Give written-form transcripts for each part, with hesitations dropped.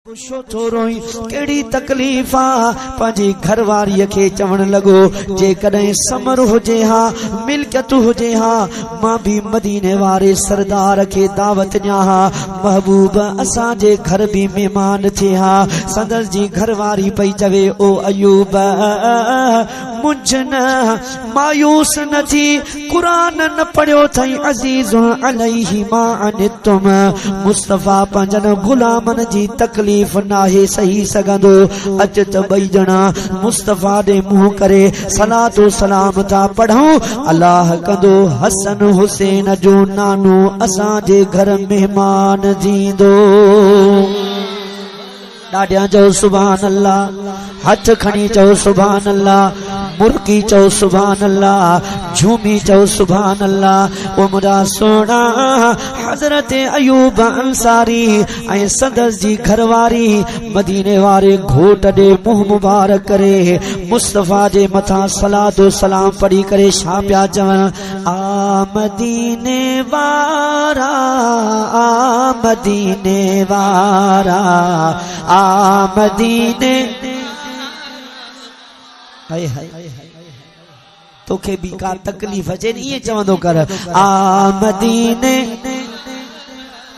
छोरोई केड़ी तकलीफ आ पंजी घरवारी के चवण लगो जे कदे समर होजे हा मिल्कियत होजे हा मां भी मदीने वारे सरदार के दावत न्या हा महबूब असा जे घर भी मेहमान थे हा संदर जी घरवारी पई चवे ओ अयूब मुझ न मायूस न थी कुरान न पढ़ियो थई अजीज अलैहि मा अनितुम मुस्तफा पंजन गुलामन जी तकलीफ नाहे सही सगंदो अच त बई जना मुस्तफा दे मुंह करे सलातो सलाम था पढ़ूं अल्लाह कंदो हसन हुसैन जो नानो असा जे घर मेहमान थींदो डाडिया चओ सुभान अल्लाह हथ खणी चओ सुभान अल्लाह मुर्गी चओ सुभान अल्लाह झूमी चओ सुभान अल्लाह ओ मुरा सोना हजरत अयूब अंसारी ऐं संदस जी घरवारी मदीने वारे घोट दे मुंह मुबारक करे मुस्तफा जे मथा सलातो सलाम पढ़ी करे छा पिया चवण आ मदीने वारा आ मदीने वारा आ मदीने हाय हाय तोखे भी का तकलीफ अचे ये चवंदो कर आ मदीने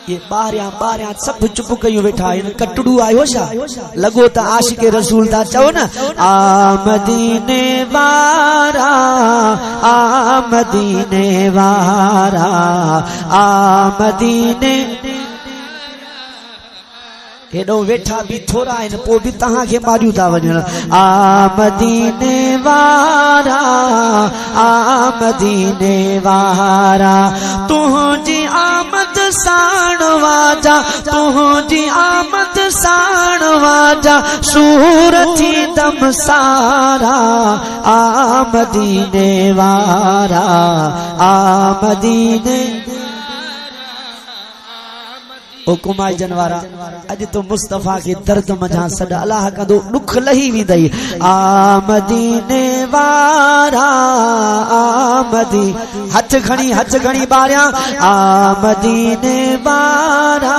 ये बारियां सब चुप कयूं वेठा इन कटड़ू आयो छा लगो त आशिक रसूल ता चओ न आ मदीने वारा आ मदीने वारा आ मदीने हेडो वेठा भी थोड़ा आहिनि पोइ भी तहां खे मारियूं था वञनि आ मदीने वारा आ मदीने वारा तुंहिंजी आमद साण वाजा तुंहिंजी आमद साण वाजा सूर थी दम सारा आ मदीने वारा आ मदीने ओ कुमाई जनवारा अज तो मुस्तफा के दर्द मझा सद अल्लाह कंदो दुख लही विदई आ मदीने वारा आ मदी हथ खणी बारियां आ मदीने वारा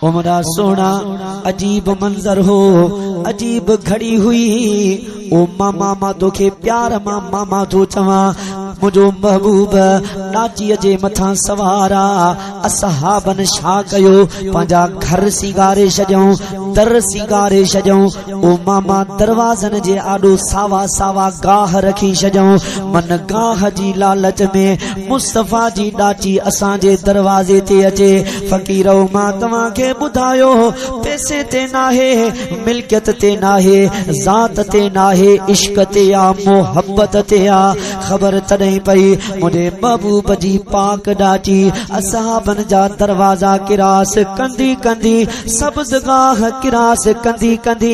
उमरा सोना अजीब मंजर हो अजीब घड़ी हुई ओ मामा तोखे प्यार मां मामा तो चवा मुझो महबूब नाची जे मथा सवारा असहाबन छा कयो पंजा घर सिंगारे छजऊं दर सिंगारे छजऊं ओ मामा दरवाजन जे आडो सावा सावा गाह रखी छजऊं मन गाह जी लालच में मुस्तफा जी डाची असां जे दरवाजे ते अचे फकीरो मां तव्हां खे बुधायो पैसे ते नाहे मिल्कियत ते नाहे जात ते नाहे इश्क ते या मोहब्बत ते या खबर तॾहिं पई मुझे महबूब जी पाक डाची असहाबन जा दरवाजा किरास कंदी कंदी सब्ज़गाह किरास कंदी कंदी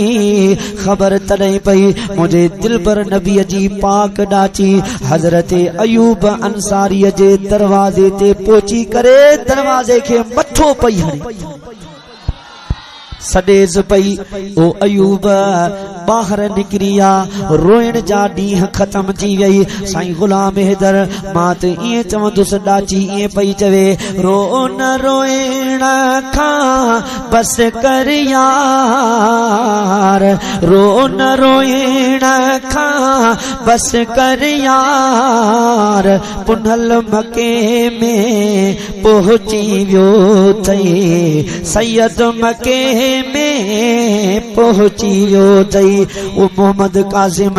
खबर तॾहिं पई मुझे दिलबर नबी जी पाक डाची हजरत अयूब अंसारी जे दरवाजे ते पहुची करे दरवाजे के मथो पई हणी सडेज पई ओ अयूब बाहर निकरिया रोइण जा ॾींहं ख़त्म थी वई साईं गुलाम हैदर मां त ईअं चवंदुसि डाची ईअं पई चवे रो न रोइण खां बस कर यार रो न रोइण खां बस कर यार पुनल मके में पहुची वियो थई सैयद मके में पहुची वियो थई ओ मोहम्मद कासिम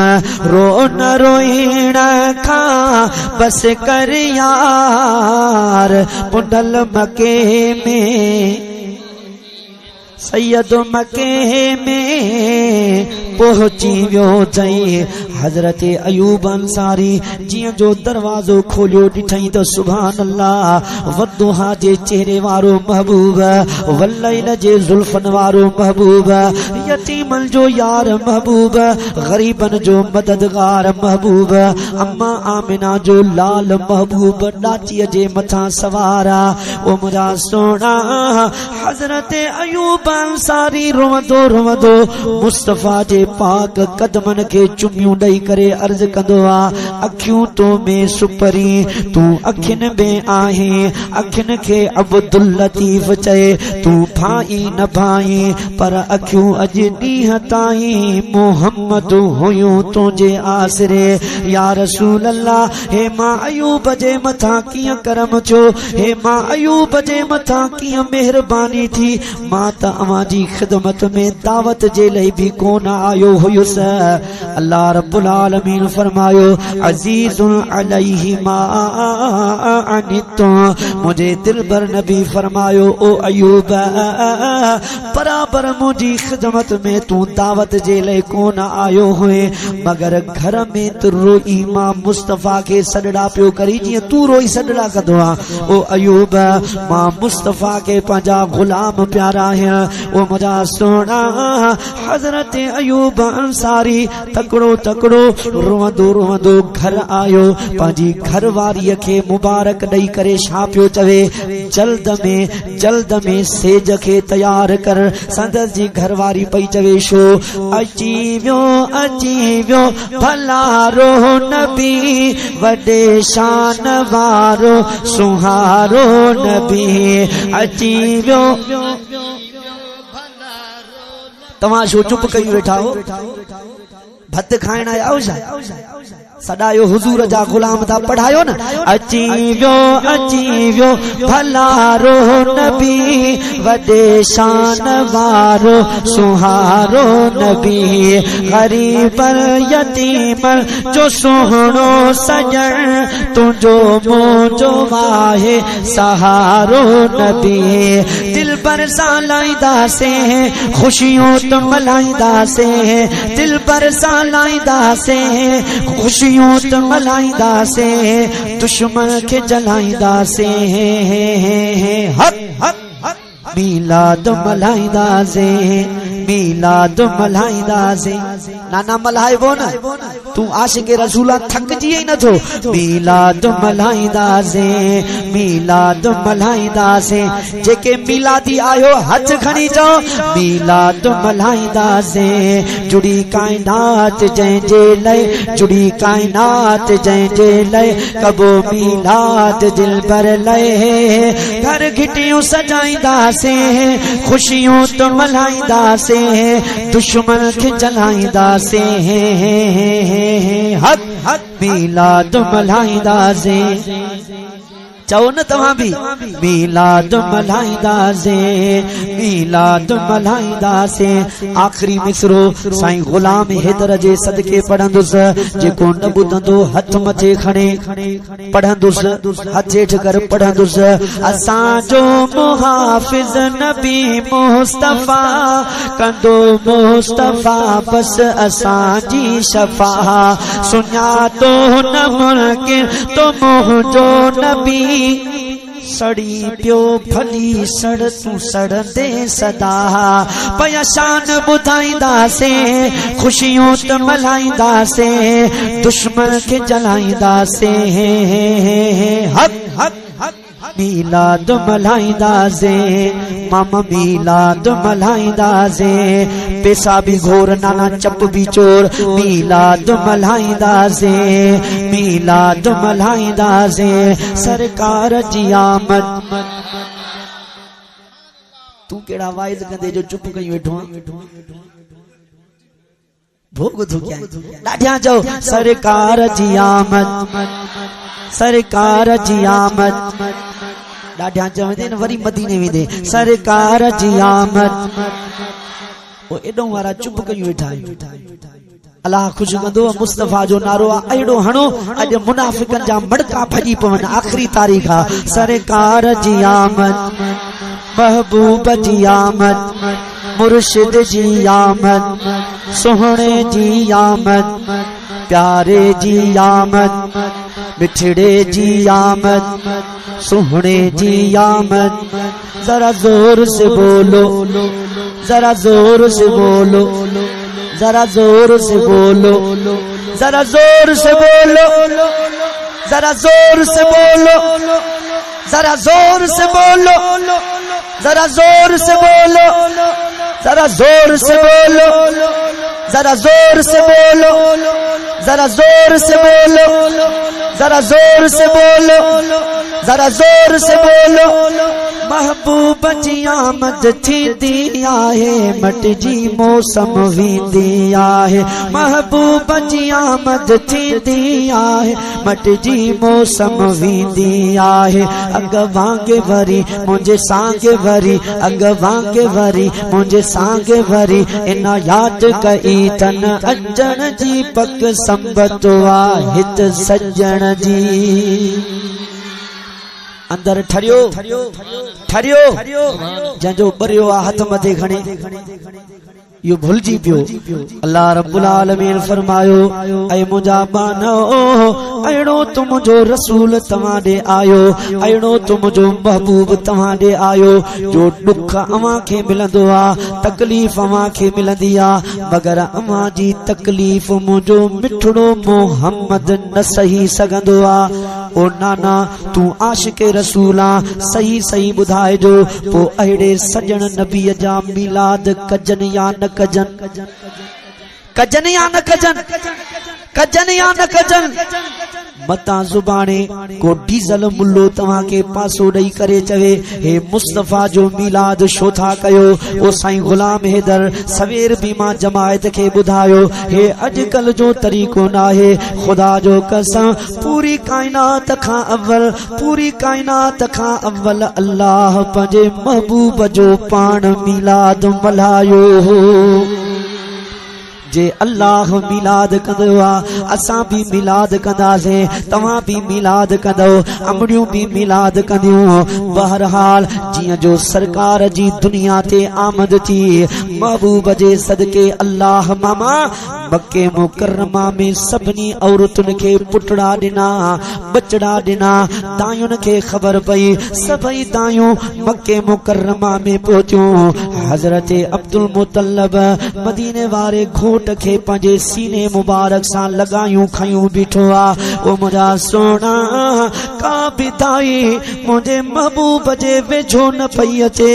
रो न रोइण खां बस कर यार पुडल मके में सैयद मके में पहुची वियो थई हजरत अयूब अंसारी जियां जो दरवाजो खोलियो ॾिठई त सुभान अल्लाह वदुहा जे चेहरे वारो महबूब वल्लैल जे जुल्फन वारो महबूब यतीमन जो यार महबूब गरीबन जो मददगार महबूब अम्मा आमिना जो लाल महबूब डाचीअ जे मथा सवारा ओ मुरा सोना हजरत अयूब अंसारी रोवंदो रोवंदो मुस्तफा जे पाक कदमन के चुमियूं ॾेई ॾेई करे अर्ज़ कंदो आ अखियूं तो में सुपरी तू अखिन में आहे अखिन के अब्दुल लतीफ चए तू भाई न भाई पर अखियूं अज ॾींहं ताईं मोहम्मद हुयूं तुंहिंजे आसरे या रसूल अल्लाह हे मां अयूब जे मथां कीअं करम थियो हे मां अयूब जे मथां कीअं मेहरबानी थी मां त अवां जी खिदमत में दावत जे लई भी कोन आयो हुयुस अल्लाह रब्बुल आलमीन फरमायो अजीजुल अलैहि मा अनितुम मुझे दिलबर नबी फरमायो ओ अयूब बराबर मुझी खिदमत में तू दावत जे लई कोन आयो हुए मगर घर में तो रोई मां मुस्तफा के सडड़ा पियो करी जी तू रोई सडड़ा कदो ओ अयूब मां मुस्तफा के पंजा गुलाम प्यारा है ओ मुझा सोना हजरत अयूब अंसारी तकड़ो तकड़ो रोवंदो घर आयो पांजी घर वारी के मुबारक दई करे छा पियो चवे जल्द में सेज के तैयार कर संदस जी घरवारी पई चवे शो अची वियो भलारो नबी वडे शान वारो सुहारो नबी अची वियो तव्हां छो चुप कई वेठा हो भत खाइण आया हो सदायो हुजूर जा गुलाम था पढ़ायो न अची वियो भलारो नबी वडे शान वारो सुहारो नबी गरीब यतीम जो सोहणो सजण तुझो मोजो वाहे सहारो नबी दिल पर सालाईदा से खुशियों तो मलाईदा से दिल पर सालाईदा से खुशियों तो मलाईदा से दुश्मन के जलाईदा से हक हक मिलाद मलाईदा से मिलाद मलाईदा से नाना मल्हाए वो ना तू आशिक रसूला थक जी ही न थो मिलाद मल्हाईंदा से मिलाद मल्हाईंदा से जेके मिलादी आयो हथ खणी जाओ मिलाद मल्हाईंदा से जुड़ी कायनात जंहिंजे लय जुड़ी कायनात जंहिंजे लय कबो मिलाद दिल पर लय घर घिटियूं सजाईंदा से खुशियों तो मल्हाईंदा से दुश्मन के जलाईंदा से हक हक मिलाद मल्हाईंदा से चाहो न तव्हां भी मिलाद मल्हाईंदा से मिलाद मल्हाईंदा से आखिरी मिसरो साईं गुलाम हैदर जे सदके पढ़ंदुसि जेको न ॿुधंदो हथ मथे खणे पढ़ंदुसि हथ हेठि कर पढ़ंदुसि असांजो मुहाफ़िज़ नबी मुस्तफ़ा कंदो मुस्तफ़ा बस असांजी शफ़ा सुञातो न मुनकिर तो मुंहिंजो नबी सड़ी पियो भली सड़ तू सड़ंदे सदा पया शान ॿुधाईंदा से खुशियों त मल्हाईंदा से दुश्मन के जलाईंदा से हक हक मिलाद मल्हाईंदा से मामा मिलाद मल्हाईंदा से पैसा भी घोर नाना चप भी चोर मिलाद मल्हाईंदा से मिलाद मल्हाईंदा से सरकार जी आमद तू केड़ा वाइज कंदे जो चुप कई वेठो भोग तो क्या ॾाढिया जाओ सरकार जी आमद सरकार जी आमद ॾाढिया चवंदे न वरी मदीने वेंदे सरकार जी आमद ओ एडो वारा चुप कई वेठा अल्लाह खुश कंदो मुस्तफा जो नारो अहिड़ो हणो अॼु मुनाफिकन जा मड़का भॼी पवन आखिरी तारीख़ आहे सरकार जी आमद महबूब जी आमद मुर्शिद जी आमद सोहणे जी आमद प्यारे जी आमद मिठड़े जी आमद सोहणे जी आमद जरा जोर से बोलो जरा जोर से बोलो जरा जोर से बोलो जरा जोर से बोलो जरा जोर से बोलो जरा जोर से बोलो जरा जोर से बोलो जरा जोर से बोलो जरा जोर से बोलो जरा जोर से बोलो, जरा जोर से बोलो, जरा जोर से बोलो। महबूब जी आमद थी आहे, मट जी मौसम वींदी आहे। महबूब जी आमद थी आहे, मट जी मौसम वींदी आहे। अग वांगे वरी मुझे सांगे वरी, अग वांगे वरी मुझे सांगे वरी। इन याद कई तन अजन जी पक संबत वाहिद सज्जन जी। अंदर ठरियो ठरियो जंहिंजो बरियो आ हथ मथे खणे यो भुलजी पियो। अल्लाह रब्बुल आलमीन फरमायो, ऐ मुंहिंजा बानो अहिड़ो तू मुंहिंजो रसूल तव्हां ॾे आयो, अहिड़ो तू मुंहिंजो महबूब तव्हां ॾे आयो। जो दुख अव्हां खे मिलंदो आहे, तकलीफ़ अव्हां खे मिलंदी आहे, मगर अव्हां जी तकलीफ़ मुंहिंजो मिठड़ो मोहम्मद न सही सघंदो आहे। ओ नाना तू आशिक़ रसूल आ, सही सही ॿुधाइजो पोइ अहिड़े सजण नबीअ जा मिलाद कजन या न कजन, कजन या न कजन, कजन या न कजन। मता जुबाने को डीजल मुल्लो तव्हां के पासो ॾेई करे चवे, हे मुस्तफ़ा जो मिलाद छो था कयो। ओ साईं गुलाम हैदर सवेर भी मां जमायत के ॿुधायो, हे अॼुकल्ह जो तरीक़ो न आहे। ख़ुदा जो कसम पूरी कायनात खां अव्वल, पूरी कायनात खां अव्वल अल्लाह पंहिंजे महबूब जो पाण मिलाद मल्हायो हो। जे अल्लाह मिलाद कंदो आहे, असां भी मिलाद कंदासीं, तव्हां भी मिलाद कंदो, अमड़ियूं भी मिलाद कंदियूं। बहरहाल जियां जो सरकार जी दुनिया ते आमद थी, महबूब जे सदके अल्लाह मामा मक्के मुकर्रमा में सभिनी औरतुनि खे पुटड़ा ॾिना, बचड़ा ॾिना। दायुनि खे ख़बर पई, सभई दायूं मक्के मुकर्रमा में पहुतियूं। हज़रत अब्दुल मुतल्लब मदीने वारे घोट के पंहिंजे सीने मुबारक सां लगायूं खयूं बीठो आ। ओ मुंहिंजा सोना का बि दाई मुंहिंजे महबूब जे वेझो न पई अचे।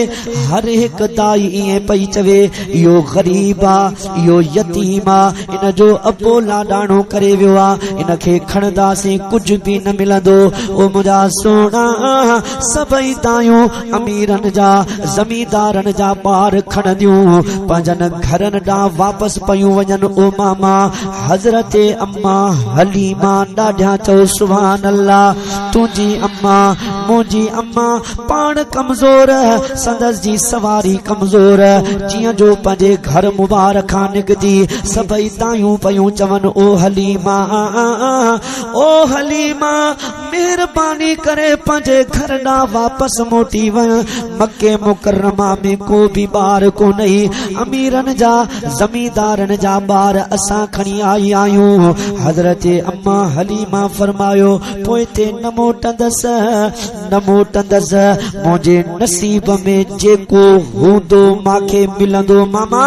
हर हिक दाई ईअं पई चवे, इहो ग़रीब आ, इहो यतीम आ, इन जो अबो लाडाणो करे वियो आ, इन खे खणंदासीं कुछ भी न मिलंदो। ओ मुंहिंजा सोना सभई दायूं अमीरन जा ज़मींदारन जा ॿार खणंदियूं पंहिंजनि घरनि ॾांहुं वापसि पयूं वञनि। ओ मामा हज़रत अम्मा हलीमा ॾाढा चओ सुभान अल्लाह। तुंहिंजी अम्मा मुंहिंजी अम्मा पाण कमज़ोर, संदसि जी सवारी कमज़ोर, जीअं जो पंहिंजे घर मुबारक खां निकिती सभई दायूं पयूं चवनि, ओ हलीमा, ओ हलीमा मेहरबानी करे पंहिंजे घर ॾांहुं वापसि मोटी वञ। मक्के मुकर्रमा में को भी ॿार कोन्हे, अमीरन जा ज़मींदारन जा ॿार असां खणी आई आहियूं। हज़रत अम्मा हलीमा फरमायो, पोइ ते न मोटंदसि, न मोटंदसि, मुंहिंजे नसीब में जेको हूंदो मांखे मिलंदो। मामा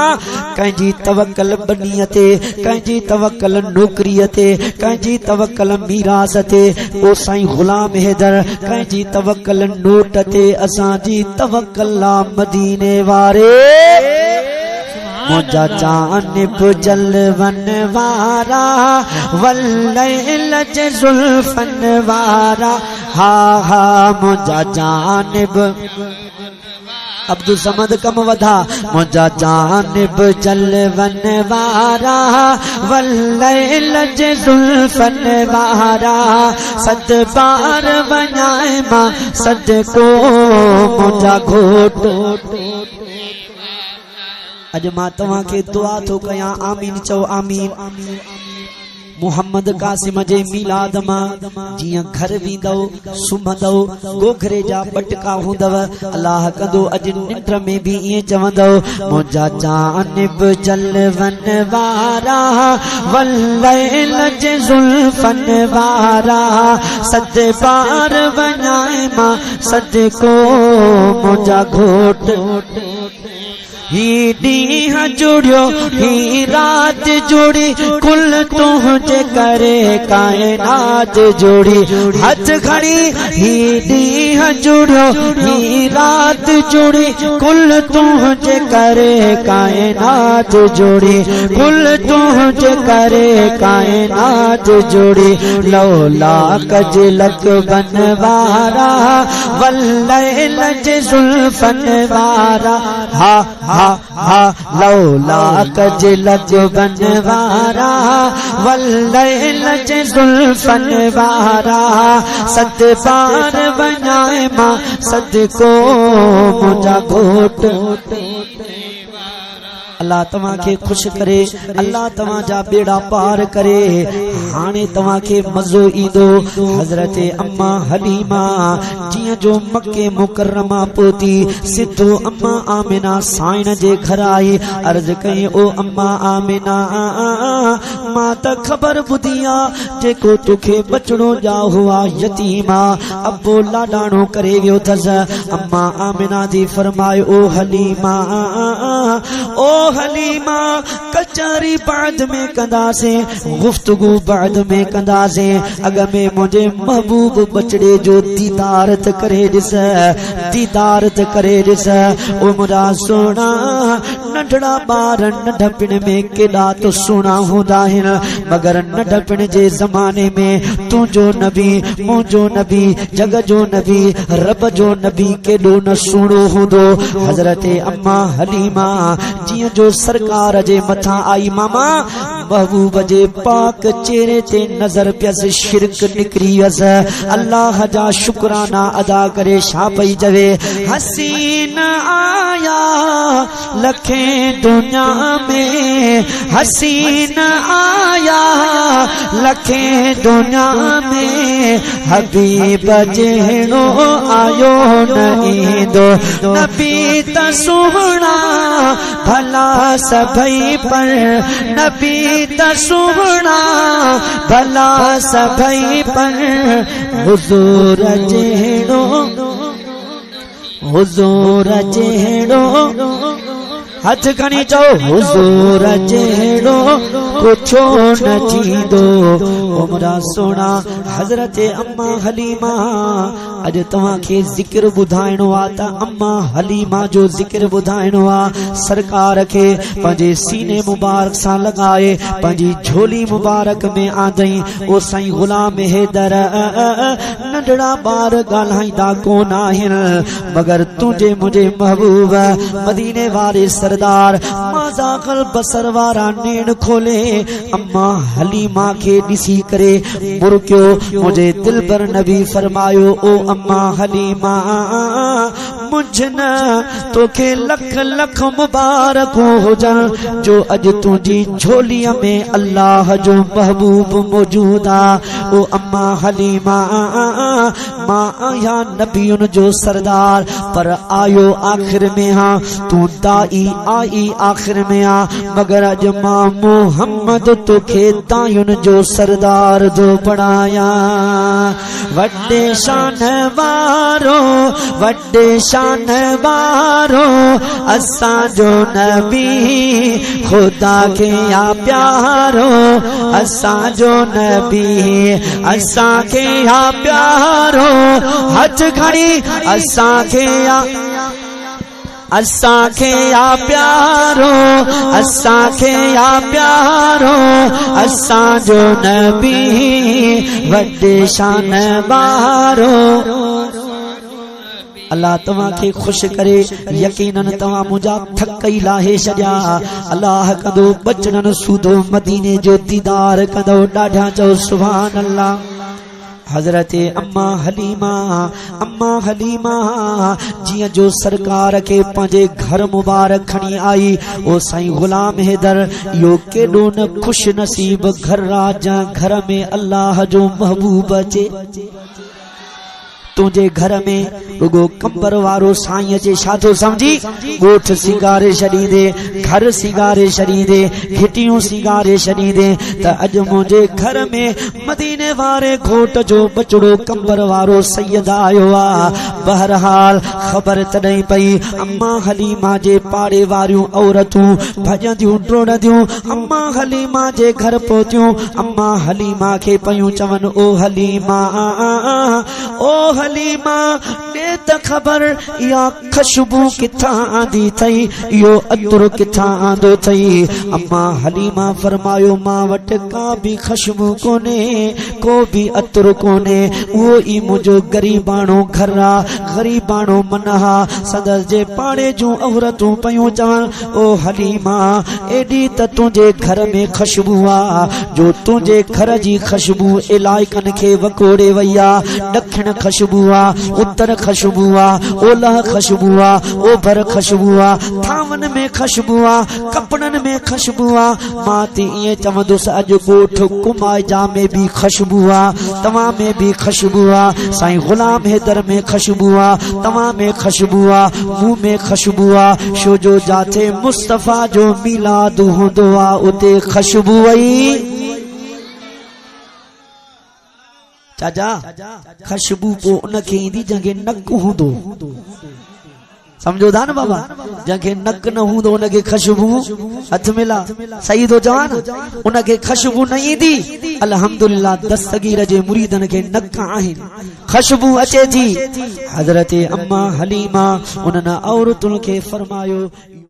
कंहिंजी तवक्कल बनीअ ते, कंहिंजी तवक्कल नौकरीअ ते, कंहिंजी तवक्कल मीरास ते। ओ साईं गुलाम हैदर कंहिंजी तवक्कल नोट ते, असांजी तवक्कल मदीने वारे। मुझा जानिब जलवन वारा वल्लैल जुल्फन वारा, हा हा मुझा जानिब अब्दुल समद कम वधा। मुझा जानिब जलवन वारा वल्लैल जुल्फन वारा, सद बार वञाए मां सद को मुझा घोटो। अज मां तव्हां खे दुआ थो कयां, आमीन चओ आमीन। मुहम्मद कासिम जे मिलाद मां जियां घर वींदव, सुम्हंदव, गोघरे जा पटका हूंदव, अल्लाह कंदो अॼु निंड में भी ईअं चवंदव, मुंहिंजा जानिब जलवन वारा वल्लैल जुल्फन वारा, सद बार वञाए मां सद को मुंहिंजा घोट। ही ॾींहुं जुड़ियो ही रात जुड़ी कुल तुंहिंजे करे कायनात जुड़ी हथ खड़ी ही ॾींहुं जुड़ियो ही रात जुड़ी कुल तुंहिंजे करे कायनात जुड़ी कुल तुंहिंजे करे कायनात जुड़ी लौला कजलक बनवारा वल्लैल जुल्फन वारा हा हा हा लौला कजलक बनवारा वल्लैल जुल्फन वारा सत बार वञाए मां सदको मुंहिंजा घोट अल्लाह तव्हां खे खुश करे अल्लाह तव्हां जा बेड़ा पार करे हाणे तव्हां खे मज़ो ईंदो हज़रत अम्मा हलीमा जियां जो मक्के मुकर्रमा पहुती सिधो अम्मा आमिना साईं जे घर आई अर्ज कई ओ अम्मा आमिना मां त ख़बर ॿुधी आहे जेको तोखे बचड़ो ॼा हुआ यतीमा अबो लाडाणो करे वियो अथसि अम्मा आमिना जी फरमायो ओ हलीमा ओ हलीमा कचारी बाद में कंदासे गुफ्तगू बाद में कंदासे अग में मुझे महबूब बचड़े जो दीदार त करे ॾिस दीदार त करे ॾिस ओ मुंहिंजा सोना नंढड़ा ॿार नंढपिण में केॾा तो सुहिणा हूंदा आहिनि मगर नंढपिण जे ज़माने में तुंहिंजो नबी मुंहिंजो नबी जग जो नबी रब जो नबी केॾो न सुहिणो हूंदो हज़रत अम्मा हलीमा जियां जो सरकार जे मथा आई मामा महबूब जे पाक चेहरे ते नजर पियस शिरक निकरी वियस अल्लाह जा शुक्राना अदा करे छा पई चवे हसीन आया लखे दुनिया में हसीन आया लखे दुनिया में हबीब जहिड़ो आयो न ईंदो नबी त सुहिणा भला सभई पर नबी त सुहिणा भला सभई पर हुजूर जहिड़ो हुजूर जहिड़ो हथ खणी चओ हुजूर जहिड़ो कुछो न थींदो उमरा सोना हज़रत अम्मा हलीमा अॼु तव्हां खे ज़िक्र ॿुधाइणो आहे त अम्मा हलीमा जो ज़िक्र ॿुधाइणो आहे सरकार खे पंहिंजे सीने मुबारक सां लॻाए पंहिंजी झोली मुबारक में आंदई ओ साईं गुलाम हैदर नंढड़ा ॿार ॻाल्हाईंदा कोन आहिनि मगर तुंहिंजे मुंहिंजे महबूब मदीने वारे सरदार माज़ाक़ल बसर वारा नेण खोले अम्मा हलीमा खे ॾिसी करे मुरकियो मुझे दिलबर नबी फरमायो ओ अम्मा हलीमा मुझ न तोखे लख लख मुबारक हुजन जो अॼु तुंहिंजी झोलीअ में अल्लाह जो महबूब मौजूद आहे ओ अम्मा हलीमा मां आया नबियुनि जो सरदार पर आयो आखिर में हाँ तू दाई आई आखिर में आ मगर अॼु मां मोहम्मद तोखे दायुनि जो सरदार जो बणाया वॾे शान वारो वॾे शान वारो असांजो नबी खुदा खे आ प्यारो असांजो नबी असांखे आ प्यारो हथ खणी असांखे असांखे आ प्यारो असांखे आ प्यारो असांजो नबी वॾे शान वारो अल्लाह तव्हां खे खुश करे यकीनन तव्हां मुंहिंजा थक ई लाहे छॾिया अल्लाह कंदो बचड़नि सूदो मदीने जो दीदार कंदो ॾाढा चओ सुभान अल्लाह हज़रत अम्मा हलीमा जियां जो सरकार के पंहिंजे घर मुबारक खणी आई ओ साईं गुलाम हैदर यो केॾो न खुश नसीब घर राजा घर में अल्लाह जो महबूब अचे तुझे घर में रुगो कंबर वारो साईं जे शादो समझी गोठ सिंगारे छड़ी दे घर सिंगारे छड़ी दे घिटियूं सिंगारे छड़ी दे त अज मुझे घर में मदीने वारे घोट जो बचड़ो कंबर वारो सैयद आयो आ। बहरहाल खबर तॾहिं पई अम्मा हलीमा जे पाड़े वारियूं औरतूं भजंदियूं डोड़ंदियूं अम्मा हलीमा जे घर पहुतियूं। अम्मा हलीमा खे पयूं चवनि ओ हलीमा ओ हलीमा दे त खबर या खुशबू किथां आंदी थई यो अतुर किथां आंदो थई। अम्मा हलीमा फरमायो मां वटि का भी खुशबू कोने को भी अतुर कोने वो ई मुझो गरीबाणो घर आ गरीबाणो मनहा। सदर जे पाड़े जूं औरतूं पयूं चवनि ओ हलीमा एडी त तुझे घर में खुशबू आ जो तुझे घर जी खुशबू इलाइकन खे वकोड़े वई आ। दक्षिण खुशबू आ उत्तर खुशबू आ ओलह खुशबू आ ओभर खुशबू आ थावन में खुशबू आ कपड़न में खुशबू आ। मां ती ये चवंदुसि अॼु ॻोठ कुमाइजा में भी खुशबू आ तव्हां में भी खुशबू आ साईं गुलाम हैदर में खुशबू आ तव्हां में खुशबू आ मूं में खुशबू आ छो जो जाते मुस्तफा जो मिलाद हूंदो आ उते खुशबू आई। चाचा खुशबू पो उनखे ईंदी जंहिंखे नक हूंदो समझो था न बाबा जंहिंखे नक न हूंदो उनखे खुशबू हथ मिला सही तो चवां न उनखे खुशबू न ईंदी। अल्हम्दुलिल्लाह दस्तगीर जे मुरीदन खे नक आहिनि खुशबू अचे थी। हज़रत अम्मा हलीमा उन्हनि औरतुनि खे फरमायो